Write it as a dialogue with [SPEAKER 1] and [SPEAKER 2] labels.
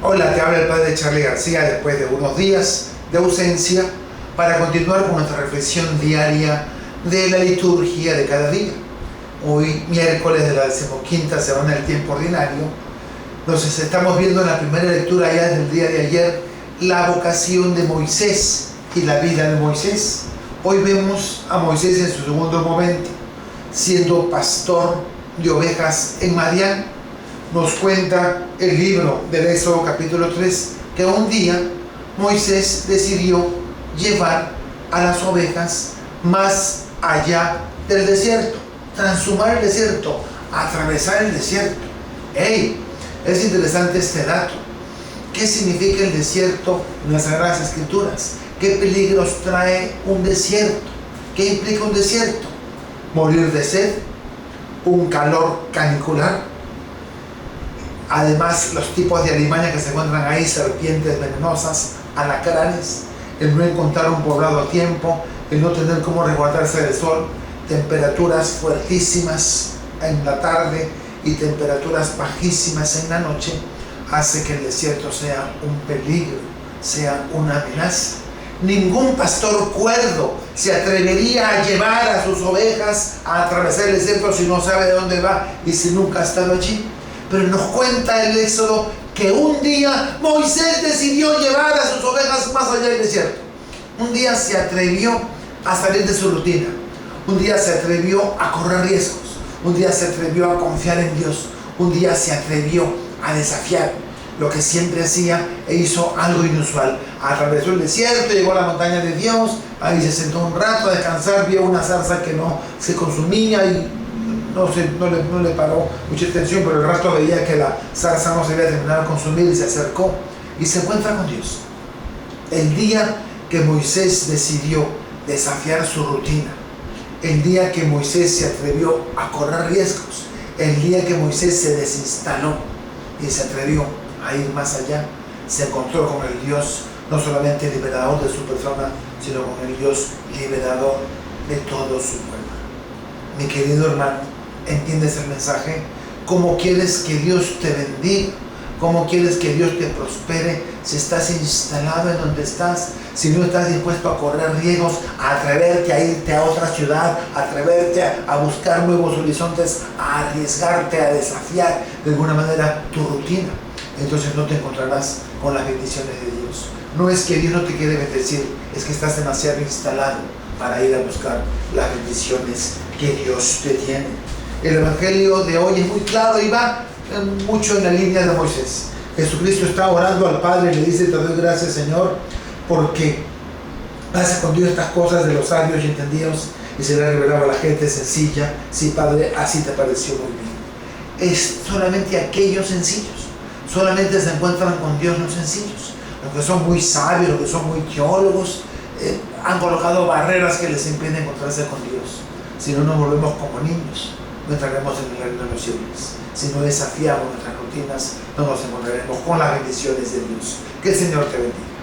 [SPEAKER 1] Hola, te habla el padre Charlie García después de unos días de ausencia para continuar con nuestra reflexión diaria de la liturgia de cada día. Hoy, miércoles de la 15ª semana del tiempo ordinario, nos estamos viendo en la primera lectura ya del día de ayer la vocación de Moisés y la vida de Moisés. Hoy vemos a Moisés en su segundo momento, siendo pastor de ovejas en Madián. Nos cuenta el libro del Éxodo capítulo 3 que un día Moisés decidió llevar a las ovejas más allá del desierto, transhumar el desierto, atravesar el desierto. Es interesante este dato. ¿Qué significa el desierto en las Sagradas Escrituras? ¿Qué peligros trae un desierto? ¿Qué implica un desierto? Morir de sed, un calor canicular. Además, los tipos de alimaña que se encuentran ahí, serpientes venenosas, alacranes, el no encontrar un poblado a tiempo, el no tener cómo resguardarse del sol, temperaturas fuertísimas en la tarde y temperaturas bajísimas en la noche, hace que el desierto sea un peligro, sea una amenaza. Ningún pastor cuerdo se atrevería a llevar a sus ovejas a atravesar el desierto si no sabe de dónde va y si nunca ha estado allí. Pero nos cuenta el Éxodo que un día Moisés decidió llevar a sus ovejas más allá del desierto. Un día se atrevió a salir de su rutina. Un día se atrevió a correr riesgos. Un día se atrevió a confiar en Dios. Un día se atrevió a desafiar lo que siempre hacía e hizo algo inusual. Atravesó el desierto, llegó a la montaña de Dios, ahí se sentó un rato a descansar, vio una zarza que no se consumía y no le paró mucha atención, pero el rato veía que la zarza no se había terminado de consumir y se acercó y se encuentra con Dios. El día que Moisés decidió desafiar su rutina, el día que Moisés se atrevió a correr riesgos, el día que Moisés se desinstaló y se atrevió a ir más allá, se encontró con el Dios no solamente liberador de su persona, sino con el Dios liberador de todo su pueblo. Mi querido hermano, ¿entiendes el mensaje? ¿Cómo quieres que Dios te bendiga? ¿Cómo quieres que Dios te prospere si estás instalado en donde estás? Si no estás dispuesto a correr riesgos, a atreverte a irte a otra ciudad, a atreverte a buscar nuevos horizontes, a arriesgarte, a desafiar de alguna manera tu rutina, entonces no te encontrarás con las bendiciones de Dios. No es que Dios no te quiere bendecir, es que estás demasiado instalado para ir a buscar las bendiciones que Dios te tiene. El Evangelio de hoy es muy claro y va mucho en la línea de Moisés. Jesucristo está orando al Padre y le dice: te doy gracias, Señor, porque has escondido estas cosas de los sabios y entendidos y se le ha revelado a la gente sencilla. Sí, Padre, así te pareció muy bien. Es solamente aquellos sencillos, solamente se encuentran con Dios los sencillos. Los que son muy sabios, los que son muy teólogos, han colocado barreras que les impiden encontrarse con Dios. Si no nos volvemos como niños, no entraremos en el reino de los cielos. Si no desafiamos nuestras rutinas, no nos encontraremos con las bendiciones de Dios. Que el Señor te bendiga.